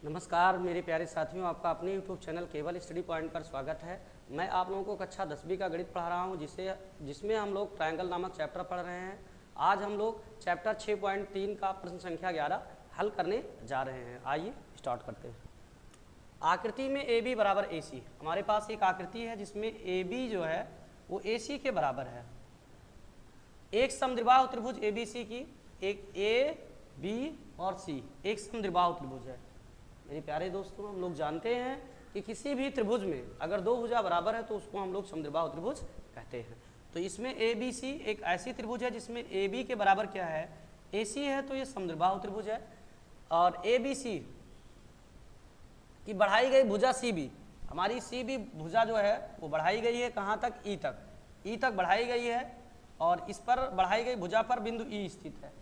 नमस्कार मेरे प्यारे साथियों, आपका अपने YouTube चैनल केवल स्टडी पॉइंट पर स्वागत है। मैं आप लोगों को कक्षा 10वीं का गणित पढ़ा रहा हूं, जिसमें हम लोग ट्रायंगल नामक चैप्टर पढ़ रहे हैं। आज हम लोग चैप्टर 6.3 का प्रश्न संख्या 11 हल करने जा रहे हैं। आइए स्टार्ट करते हैं। आकृति में AB बराबर AC। हमारे पास एक आकृति है जिसमें AB जो है वो AC के बराबर है। एक समद्विबाहु त्रिभुज ABC की एक A, B और C एक समद्विबाहु त्रिभुज है। मेरे प्यारे दोस्तों, हम लोग जानते हैं कि किसी भी त्रिभुज में अगर दो भुजा बराबर है तो उसको हम लोग समद्विबाहु त्रिभुज कहते हैं। तो इसमें ABC एक ऐसी त्रिभुज है जिसमें AB के बराबर क्या है, AC है, तो ये समद्विबाहु त्रिभुज है। और ABC की बढ़ाई गई भुजा CB, हमारी CB भुजा जो है वो बढ़ाई गई है कहाँ तक, E तक बढ़ाई गई है। और इस पर बढ़ाई गई भुजा पर बिंदु E स्थित है।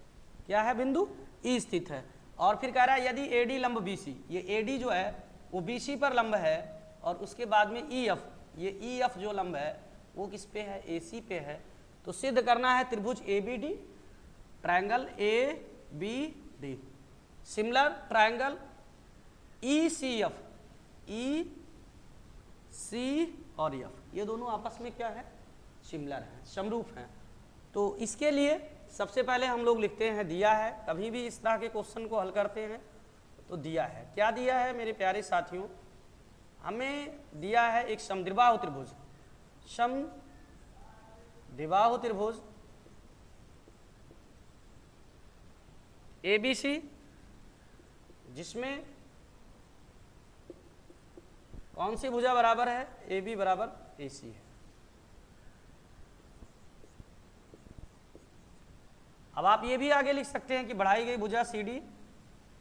क्या है, बिंदु E स्थित है। और फिर कह रहा है यदि AD लंब BC, ये AD जो है वो BC पर लंब है, और उसके बाद में EF, ये EF जो लंब है वो किस पे है, AC पे है। तो सिद्ध करना है त्रिभुज ABD, triangle ABD, similar triangle ECF, EC और F, ये दोनों आपस में क्या है, सिमिलर हैं, समरूप हैं। तो इसके लिए सबसे पहले हम लोग लिखते हैं दिया है। कभी भी इस तरह के क्वेश्चन को हल करते हैं तो दिया है। क्या दिया है मेरे प्यारे साथियों, हमें दिया है एक समद्विबाहु त्रिभुज, समद्विबाहु त्रिभुज ABC, जिसमें कौन सी भुजा बराबर है, AB बराबर AC है। अब आप ये भी आगे लिख सकते हैं कि बढ़ाई गई भुजा CD,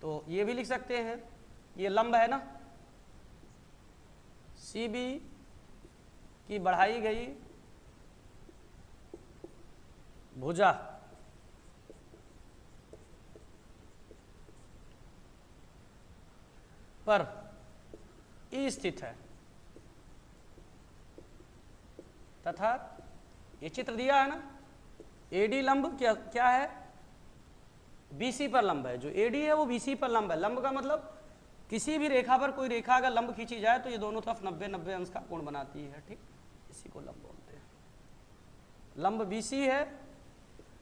तो ये भी लिख सकते हैं, ये लंब है ना, CB की बढ़ाई गई भुजा पर E स्थित है, तथा ये चित्र दिया है ना, AD लंब क्या है, BC पर लंब है। जो AD है वो BC पर लंब है। लंब का मतलब किसी भी रेखा पर कोई रेखा अगर लंब खींची जाए तो ये दोनों तरफ 90-90 अंश का कोण बनाती है, ठीक, इसी को लंब बोलते हैं। लंब BC है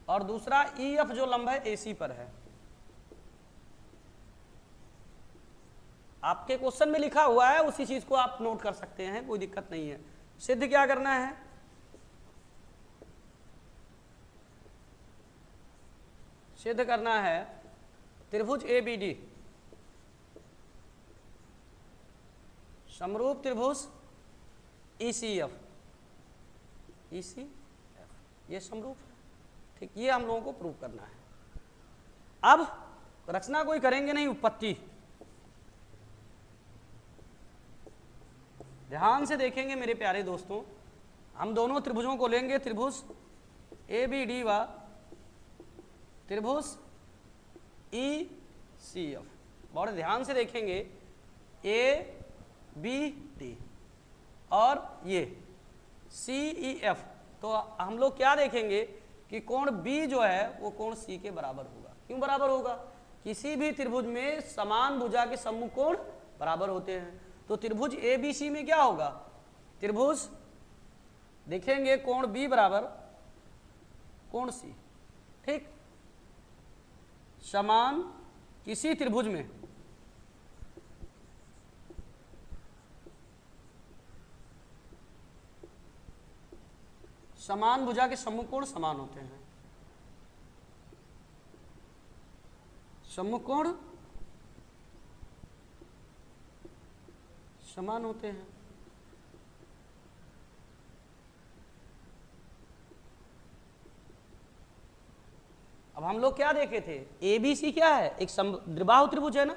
और दूसरा EF जो लंब है AC पर है। आपके क्वेश्चन में लिखा हुआ है, उसी चीज को आप नोट कर सकते हैं, कोई दिक्कत नहीं है। सिद्ध क्या करना है, सिद्ध करना है त्रिभुज ABD समरूप त्रिभुज ECF, ये समरूप है, ठीक, ये हम लोगों को प्रूव करना है। अब रचना कोई करेंगे नहीं, उत्पत्ति ध्यान से देखेंगे मेरे प्यारे दोस्तों। हम दोनों त्रिभुजों को लेंगे, त्रिभुज ABD व त्रिभुज ECF, बहुत ध्यान से देखेंगे, ABD और ये CEF। तो हम लोग क्या देखेंगे कि कोण B जो है वो कोण C के बराबर होगा। क्यों बराबर होगा, किसी भी त्रिभुज में समान भुजा के सम्मुख कोण बराबर होते हैं। तो त्रिभुज ABC में क्या होगा, त्रिभुज देखेंगे कोण B बराबर कोण C, ठीक, समान किसी त्रिभुज में समान भुजा के सम्मुख कोण समान होते हैं, सम्मुख कोण समान होते हैं। अब हम लोग क्या देखे थे, ABC क्या है, एक समद्विबाहु त्रिभुज है ना।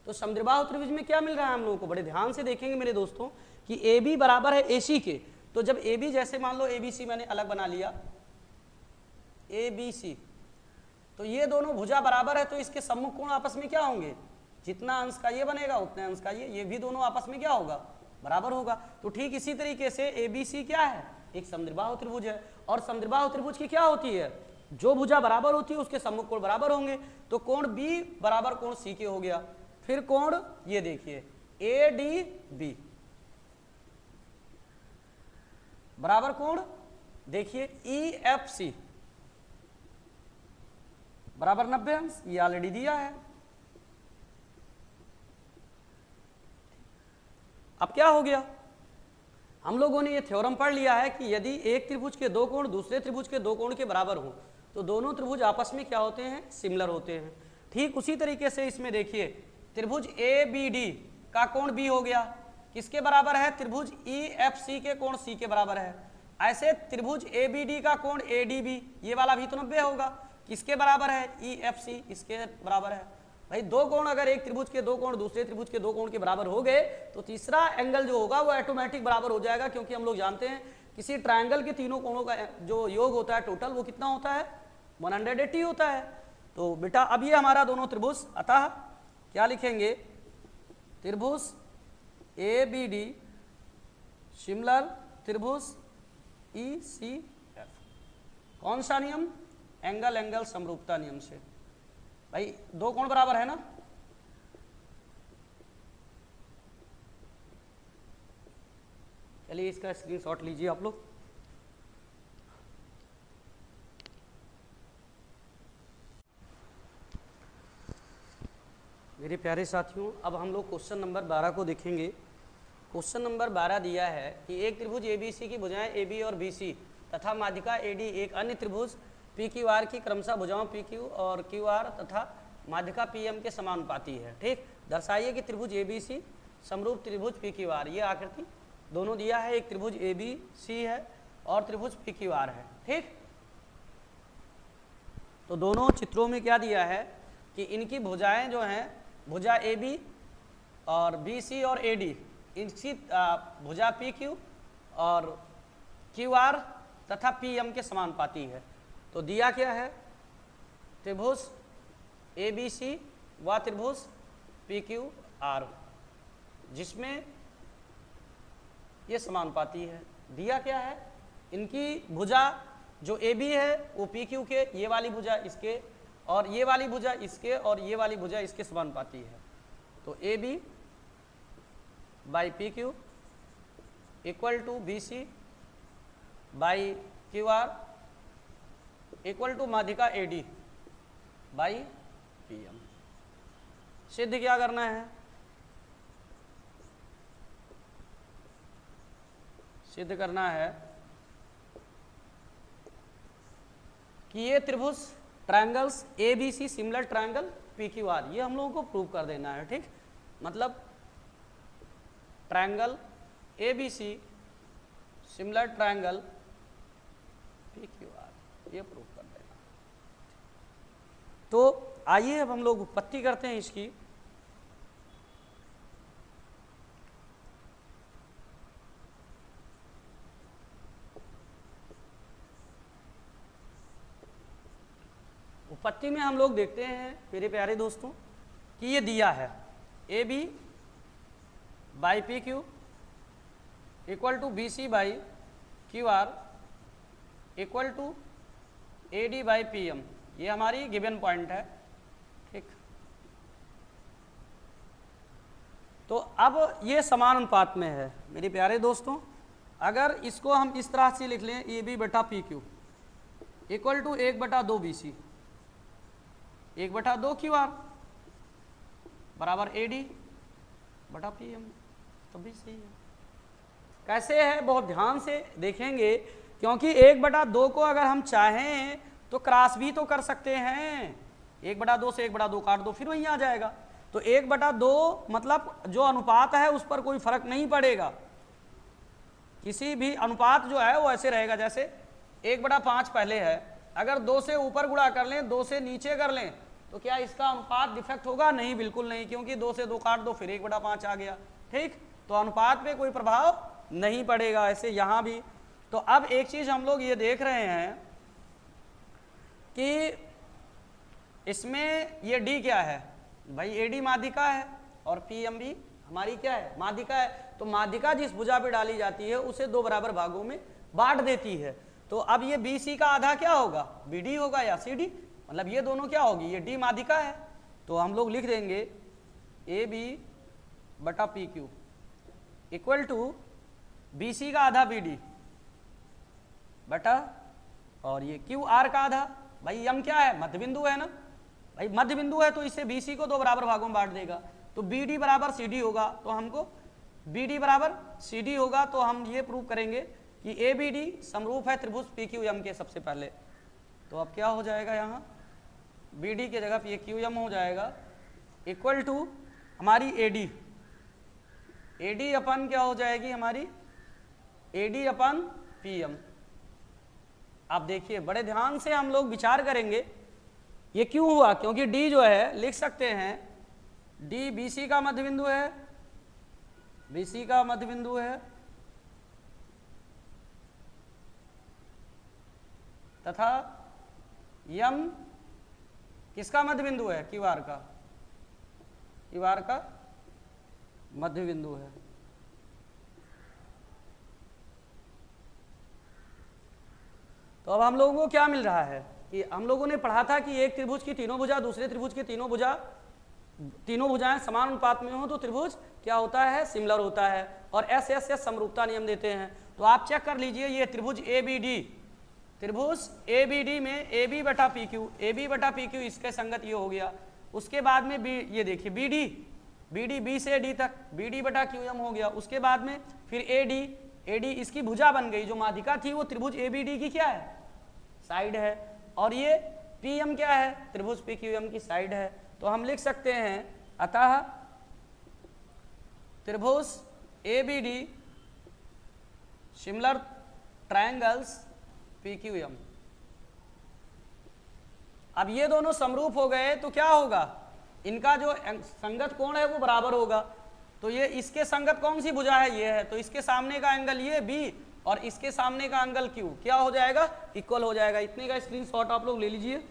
तो समद्विबाहु त्रिभुज में क्या मिल रहा है हम लोगों को, बड़े ध्यान से देखेंगे मेरे दोस्तों कि AB बराबर है AC के। तो जब AB, जैसे मान लो ABC मैंने अलग बना लिया ABC, तो ये दोनों भुजा बराबर है, तो इसके सम्मुख कोण आपस में क्या होंगे, जितना अंश का ये बनेगा उतने अंश का ये भी दोनों आपस में क्या होगा, बराबर होगा। तो ठीक इसी तरीके से ABC क्या है, एक समद्विबाहु त्रिभुज है। और समद्विबाहु त्रिभुज की क्या होती है, जो भुजा बराबर होती है उसके सम्मुख कोण बराबर होंगे। तो कोण B बराबर कोण C के हो गया। फिर कोण ये देखिए ए डी बी बराबर कोण देखिए ई एफ सी बराबर 90 अंश, ये ऑलरेडी दिया है। अब क्या हो गया, हम लोगों ने ये थ्योरम पढ़ लिया है कि यदि एक त्रिभुज के दो कोण दूसरे त्रिभुज के दो कोण के बराबर हो तो दोनों त्रिभुज आपस में क्या होते हैं, सिमिलर होते हैं। ठीक उसी तरीके से इसमें देखिए त्रिभुज ए बी डी का कोण बी हो गया, किसके बराबर है, त्रिभुज ई एफ सी के कोण सी के बराबर है। ऐसे त्रिभुज ए बी डी का कोण ए डी बी ये वाला भी तो 90 होगा, किसके बराबर है, ई एफ सी इसके बराबर है। भाई दो कोण अगर एक त्रिभुज के दो कोण दूसरे त्रिभुज के दो कोण के बराबर हो गए तो तीसरा एंगल जो होगा वो ऑटोमेटिक बराबर हो जाएगा, क्योंकि हम लोग जानते हैं किसी ट्रायंगल के तीनों कोणों का जो योग होता है टोटल वो कितना होता है, 180 होता है। तो बेटा अब ये हमारा दोनों त्रिभुज, अतः क्या लिखेंगे, त्रिभुज ए बी डी सिमिलर त्रिभुज ई सी एफ। कौन सा नियम, एंगल एंगल समरूपता नियम से। भाई दो कोण बराबर है ना, चलिए इसका स्क्रीनशॉट लीजिए आप लोग। मेरे प्यारे साथियों अब हम लोग क्वेश्चन नंबर 12 को देखेंगे। क्वेश्चन नंबर 12 दिया है कि एक त्रिभुज एबीसी की भुजाएं AB और BC तथा माध्यिका AD एक अन्य त्रिभुज PQR की क्रमशः भुजाओं PQ और QR तथा माध्यिका PM के समानुपाती है। ठीक, दर्शाइए कि त्रिभुज ABC समरूप त्रिभुज PQR, ये आकृति दोनों दिया है, एक त्रिभुज ABC है और त्रिभुज PQR है। ठीक, तो दोनों चित्रों में क्या दिया है कि इनकी भुजाएं जो हैं, भुजा AB और BC और AD, इनकी भुजा PQ और QR तथा PM के समानुपाती है। तो दिया क्या है, त्रिभुज ABC व त्रिभुज PQR जिसमें ये समानुपाती है। दिया क्या है, इनकी भुजा जो AB है वो PQ के, ये वाली भुजा इसके और ये वाली भुजा इसके और ये वाली भुजा इसके समानुपाती है। तो AB by PQ equal to BC by QR equal to माध्यिका AD बाई PM। सिद्ध क्या करना है, सिद्ध करना है कि ये त्रिभुज triangles ABC similar triangle PQR, ये हम लोगों को प्रूव कर देना है। ठीक, मतलब triangle ABC similar triangle PQR ये प्रूव कर देना। तो आइए अब हम लोग उत्पत्ति करते हैं इसकी। उत्पत्ति में हम लोग देखते हैं मेरे प्यारे दोस्तों कि ये दिया है AB by PQ equal to BC by QR equal to AD by PM, ये हमारी गिवन पॉइंट है। ठीक, तो अब ये समान अनुपात में है मेरे प्यारे दोस्तों। अगर इसको हम इस तरह से लिख लें AB बटा PQ equal to 1/2 BC 1/2 QR बराबर AD बटा PM, तो भी सही है। कैसे है बहुत ध्यान से देखेंगे, क्योंकि 1/2 को अगर हम चाहें तो क्रॉस भी तो कर सकते हैं, 1/2 से 1/2 काट दो फिर वहीं आ जाएगा। तो 1/2 मतलब जो अनुपात है उस पर कोई फर्क नहीं पड़ेगा, किसी भी अनुपात जो है वो ऐसे रहेगा जैसे 1/5 पहले है, अगर 2 से ऊपर गुणा कर लें 2 से नीचे कर लें तो क्या इसका अनुपात डिफेक्ट होगा, नहीं, बिल्कुल नहीं, क्योंकि 2 से 2 काट दो फिर 1/5 आ गया। ठीक, तो अनुपात पे कोई प्रभाव नहीं पड़ेगा, ऐसे यहाँ भी। तो अब एक चीज हम लोग ये देख रहे हैं कि इसमें ये D क्या है, भाई AD माध्यिका है और PM भी हमारी क्या है, माध्यिका है। तो माध्यिका जिस भुजा पे डाली जाती है उसे 2 बराबर भागों में बांट देती है। तो अब ये BC का आधा क्या होगा, BD होगा या CD, मतलब ये दोनों क्या होगी, ये D माध्यिका है। तो हम लोग लिख देंगे ए बी बटा P Q equal to B C का आधा बी डी बटा और ये क्यू आर का आधा। भाई यम क्या है, मध्य बिंदु है ना भाई, मध्य बिंदु है तो इसे बी सी को दो बराबर भागों में बांट देगा, तो बी डी बराबर सी डी होगा। तो हमको बी डी बराबर सी डी होगा, तो हम ये प्रूव करेंगे कि ए बी डी समरूप है त्रिभुज पी क्यू एम के। सबसे पहले तो अब क्या हो जाएगा, यहाँ बी डी की जगह पे क्यू एम हो जाएगा इक्वल टू हमारी ए डी, ए डी अपन क्या हो जाएगी हमारी ए डी अपन पी एम। आप देखिए बड़े ध्यान से हम लोग विचार करेंगे ये क्यों हुआ, क्योंकि डी जो है लिख सकते हैं डी बी सी का मध्य बिंदु है, बी सी का मध्य बिंदु है तथा यम किसका मध्य बिंदु है, क्यू आर का, क्यू आर का मध्य बिंदु है। तो अब हम लोगों को क्या मिल रहा है कि हम लोगों ने पढ़ा था कि एक त्रिभुज की तीनों भुजा दूसरे त्रिभुज की तीनों भुजाएं समान अनुपात में हो तो त्रिभुज क्या होता है, सिमिलर होता है, और एस एस एस समरूपता नियम देते हैं। तो आप चेक कर लीजिए ये त्रिभुज ए बी डी, त्रिभुज ए बी डी में ए बी बटा पी क्यू, ए बी बटा पी क्यू इसके संगत ये हो गया। उसके बाद में बी, ये देखिए बी डी बी से डी तक बी डी बटा क्यू एम हो गया। उसके बाद में फिर ए डी इसकी भुजा बन गई, जो माध्यिका थी वो त्रिभुज ए बी डी की क्या है, साइड है, और ये पी एम क्या है, त्रिभुज पी क्यू एम की साइड है। तो हम लिख सकते हैं अतः त्रिभुज A B D similar triangles P Q M. अब ये दोनों समरूप हो गए तो क्या होगा, इनका जो संगत कोण है वो बराबर होगा। तो ये इसके संगत कौन सी भुजा है, ये है, तो इसके सामने का एंगल ये बी और इसके सामने का एंगल क्यू क्या हो जाएगा, इक्वल हो जाएगा। इतने का स्क्रीनशॉट आप लोग ले लीजिए।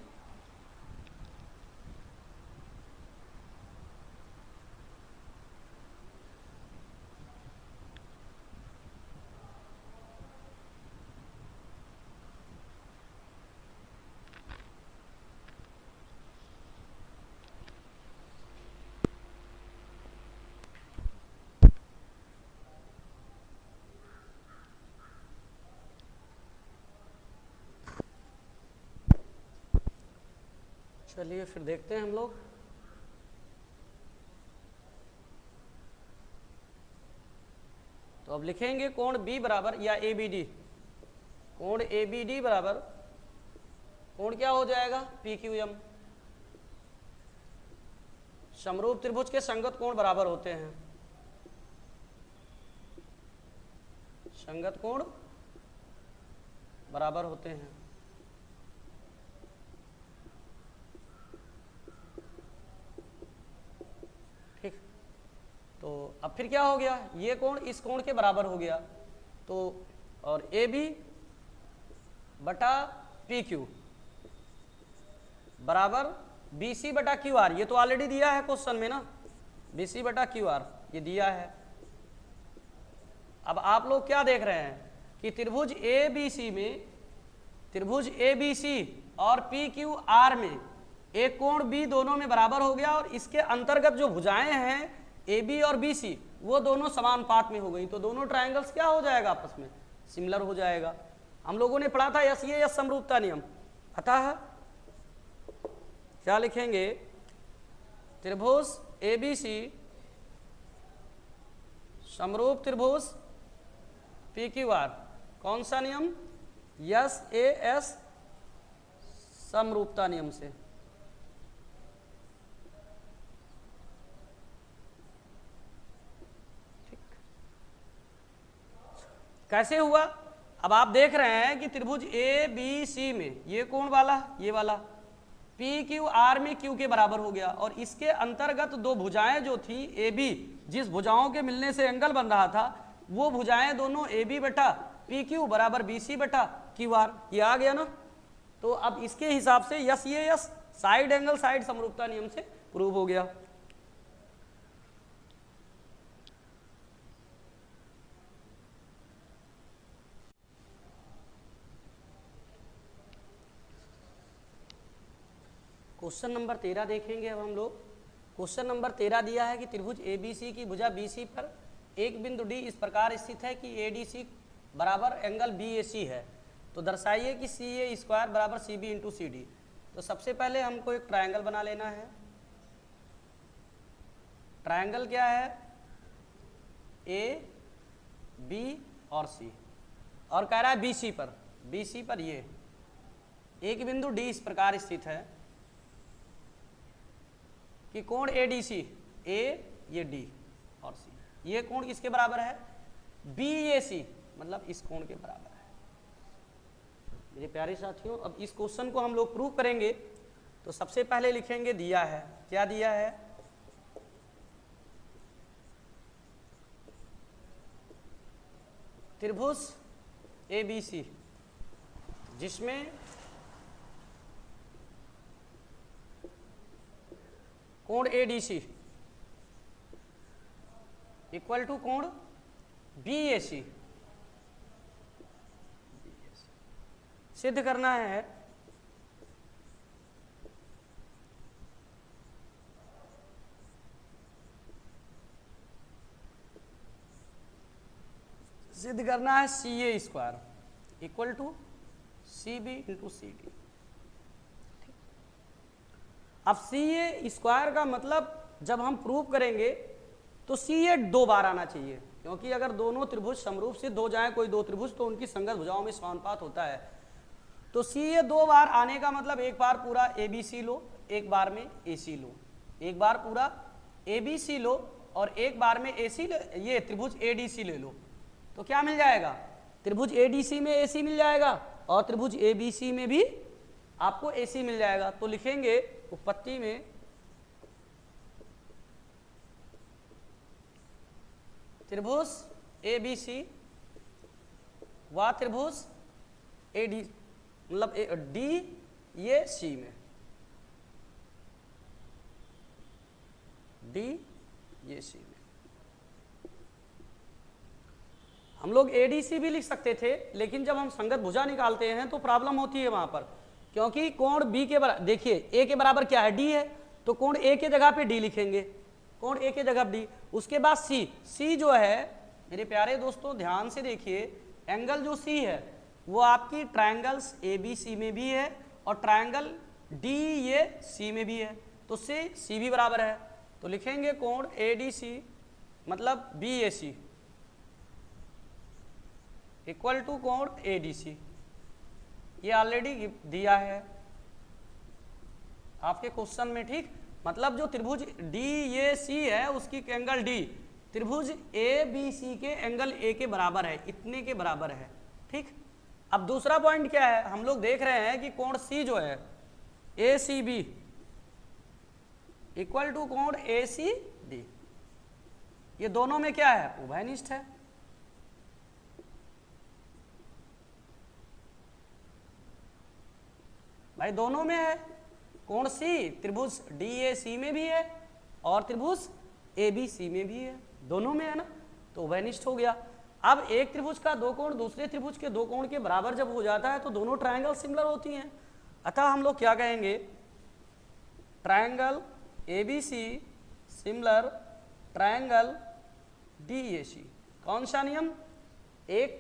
चलिए फिर देखते हैं हम लोग। तो अब लिखेंगे कोण बी बराबर या ए बी डी, कोण ए बी डी बराबर कोण क्या हो जाएगा, पी क्यू एम। समरूप त्रिभुज के संगत कोण बराबर होते हैं, संगत कोण बराबर होते हैं। तो अब फिर क्या हो गया, ये कोण इस कोण के बराबर हो गया, तो और ए बी बटा पी क्यू बराबर बी सी बटा क्यू आर, ये तो ऑलरेडी दिया है क्वेश्चन में ना, बी सी बटा क्यू आर ये दिया है। अब आप लोग क्या देख रहे हैं कि त्रिभुज ए बी सी में, त्रिभुज ए बी सी और पी क्यू आर में एक कोण बी दोनों में बराबर हो गया, और इसके अंतर्गत जो भुजाएं हैं ए बी और बी सी वो दोनों समानुपात में हो गई, तो दोनों ट्रायंगल्स क्या हो जाएगा, आपस में सिमिलर हो जाएगा। हम लोगों ने पढ़ा था यस ये यस समरूपता नियम। अतः क्या लिखेंगे, त्रिभुज ए बी सी समरूप त्रिभुज पी क्यू आर, कौन सा नियम, यस ए एस समरूपता नियम से। कैसे हुआ, अब आप देख रहे हैं कि त्रिभुज ए बी सी में ये कोण वाला, ये वाला पी क्यू आर में क्यू के बराबर हो गया, और इसके अंतर्गत दो भुजाएं जो थी ए बी, जिस भुजाओं के मिलने से एंगल बन रहा था वो भुजाएं दोनों ए बी बटा पी क्यू बराबर बी सी बटा क्यू आर, ये आ गया ना। तो अब इसके हिसाब से यस ये यस साइड एंगल साइड समरूपता नियम से प्रूव हो गया। क्वेश्चन नंबर 13 देखेंगे अब हम लोग। क्वेश्चन नंबर 13 दिया है कि त्रिभुज ABC की भुजा BC पर एक बिंदु D इस प्रकार स्थित है कि ADC बराबर एंगल BAC है, तो दर्शाइए कि CA स्क्वायर बराबर CB इंटू CD। तो सबसे पहले हमको एक ट्रायंगल बना लेना है। ट्रायंगल क्या है? A, B और C, और कह रहा है BC पर ये एक बिंदु D इस प्रकार स्थित है कि कोण ADC, A ये D और C, ये कोण किसके बराबर है? BAC, मतलब इस कोण के बराबर है। मेरे प्यारे साथियों, अब इस क्वेश्चन को हम लोग प्रूव करेंगे। तो सबसे पहले लिखेंगे, दिया है, क्या दिया है? त्रिभुज ABC जिसमें कोण ADC इक्वल टू कोण BAC सिद्ध करना है। सिद्ध करना है CA square equal to CB into CD। अब CA स्क्वायर का मतलब जब हम प्रूव करेंगे तो CA 2 बार आना चाहिए, क्योंकि अगर दोनों त्रिभुज समरूप सिद्ध हो जाएं कोई दो त्रिभुज, तो उनकी संगत भुजाओं में समानुपात होता है। तो CA 2 बार आने का मतलब एक बार पूरा ABC लो, एक बार में AC लो, एक बार पूरा ABC लो और एक बार में AC ये त्रिभुज ADC ले लो, तो क्या मिल जाएगा? त्रिभुज ADC में AC मिल जाएगा और त्रिभुज ABC में भी आपको AC मिल जाएगा। तो लिखेंगे उत्पत्ति में त्रिभुज ABC व त्रिभुज AD, मतलब D ये C में, D ये C में। हम लोग ADC भी लिख सकते थे, लेकिन जब हम संगत भुजा निकालते हैं तो प्रॉब्लम होती है वहां पर, क्योंकि कोण B के बराबर, देखिए A के बराबर क्या है? D है, तो कोण A के जगह पे D लिखेंगे, कोण A के जगह D। उसके बाद C जो है, मेरे प्यारे दोस्तों ध्यान से देखिए, एंगल जो C है वो आपकी ट्रायंगल्स ABC में भी है और ट्रायंगल D ये C में भी है, तो C भी बराबर है। तो लिखेंगे कोण ADC मतलब BAC इक्वल टू कोण ADC। ये ऑलरेडी दिया है आपके क्वेश्चन में, ठीक। मतलब जो त्रिभुज DAC है उसकी एंगल D त्रिभुज ABC के एंगल A के बराबर है, इतने के बराबर है, ठीक। अब दूसरा पॉइंट क्या है? हम लोग देख रहे हैं कि कोण C जो है ACB इक्वल टू कोण ACD, ये दोनों में क्या है? उभयनिष्ठ है। भाई दोनों में है, कोण C त्रिभुज DAC में भी है और त्रिभुज ABC में भी है, दोनों में है ना, तो उभयनिष्ठ हो गया। अब एक त्रिभुज का दो कोण दूसरे त्रिभुज के दो कोण के बराबर जब हो जाता है तो दोनों ट्रायंगल सिमिलर होती हैं। अतः हम लोग क्या कहेंगे? Triangle ABC similar triangle DAC। कौन सा नियम? एक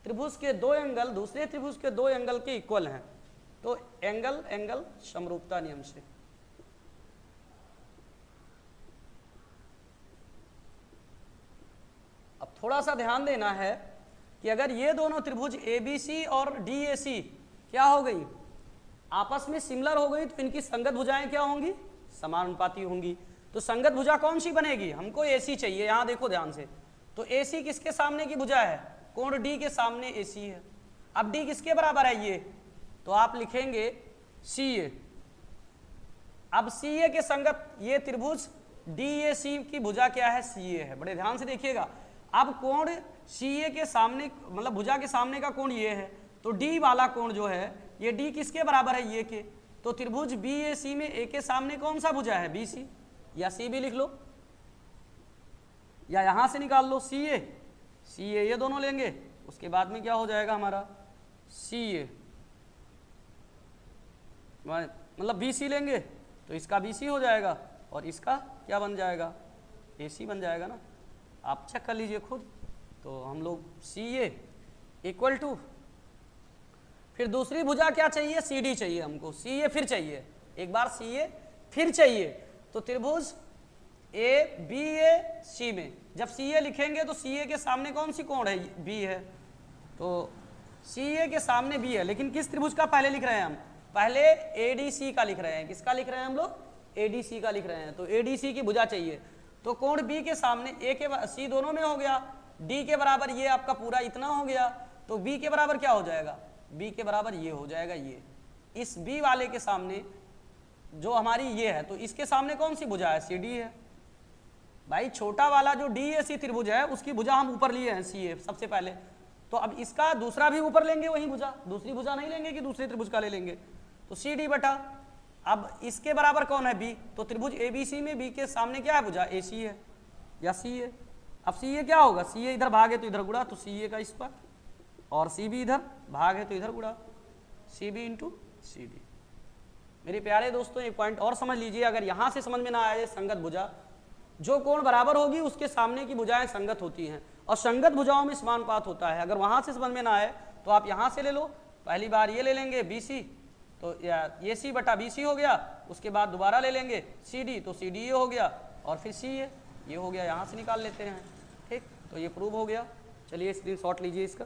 त्रिभुज के दो एंगल दूसरे त्रिभुज के दो एंगल के इक्वल हैं, तो एंगल समरूपता नियम से। अब थोड़ा सा ध्यान देना है कि अगर ये दोनों त्रिभुज ABC और DAC क्या हो गई? आपस में सिमिलर हो गई, तो इनकी संगत भुजाएं क्या होंगी? समानुपाती होंगी। तो संगत भुजा कौन सी बनेगी? हमको AC चाहिए। यहां देखो ध्यान से, तो AC किसके सामने की भुजा है? कोण D के सामने AC है। अब D किसके बराबर है? ये, तो आप लिखेंगे CA। अब CA के संगत ये त्रिभुज DAC की भुजा क्या है? CA है। बड़े ध्यान से देखिएगा। अब कोण CA के सामने, मतलब भुजा के सामने का कोण ये है, तो D वाला कोण जो है ये D किसके बराबर है? ये के। तो त्रिभुज BAC में A के सामने कौन सा भुजा है? BC, या C भी लिख लो या यहां से निकाल लो CA ये दोनों लेंगे, उसके बाद में क्या हो जाएगा हमारा? CA मतलब BC लेंगे तो इसका BC हो जाएगा, और इसका क्या बन जाएगा, AC बन जाएगा ना। आप चेक कर लीजिए खुद। तो हम लोग CA इक्वल टू, फिर दूसरी भुजा क्या चाहिए, CD चाहिए हमको, CA फिर चाहिए, एक बार CA फिर चाहिए। तो त्रिभुज ABAC में जब CA लिखेंगे तो CA के सामने कौन सी कोण है, B है, तो CA के सामने B है, लेकिन किस त्रिभुज का पहले लिख रहे हैं हम, पहले ADC का लिख रहे हैं। किसका लिख रहे हैं हम लोग, ADC का लिख रहे हैं। तो ADC की भुजा चाहिए, तो कोण B के सामने A के C दोनों में हो गया, D के बराबर ये आपका पूरा इतना हो गया, तो B के बराबर क्या हो जाएगा, B के बराबर ये हो जाएगा, ये इस B वाले के सामने जो हमारी ये है, तो इसके सामने कौन सी भुजा है, CD है। भाई छोटा वाला जो DAC त्रिभुज है उसकी भुजा हम ऊपर लिए हैं CA सबसे पहले, तो अब इसका दूसरा भी ऊपर लेंगे वही भुजा, दूसरी भुजा नहीं लेंगे कि दूसरे त्रिभुज का ले लेंगे, तो CD बटा, अब इसके बराबर कौन है B, तो त्रिभुज ABC में B के सामने क्या है भुजा, AC है या C है। अब CA क्या होगा, CA इधर भाग है तो इधर गुणा, तो CA का स्क्वायर, और CB इधर भाग है तो इधर गुणा, CB इंटू CD। मेरे प्यारे दोस्तों एक पॉइंट और समझ लीजिए, अगर यहाँ से समझ में ना आए संगत भुजा, जो कोण बराबर होगी उसके सामने की भुजाएं संगत होती हैं, और संगत भुजाओं में समानुपात होता है। अगर वहाँ से समझ में ना आए तो आप यहाँ से ले लो, पहली बार ये ले लेंगे BC, तो AC बटा BC हो गया, उसके बाद दोबारा ले लेंगे CD, तो CD ये हो गया, और फिर CA ये हो गया, यहाँ से निकाल लेते हैं। ठीक, तो ये प्रूव हो गया। चलिए स्क्रीनशॉट लीजिए इसका।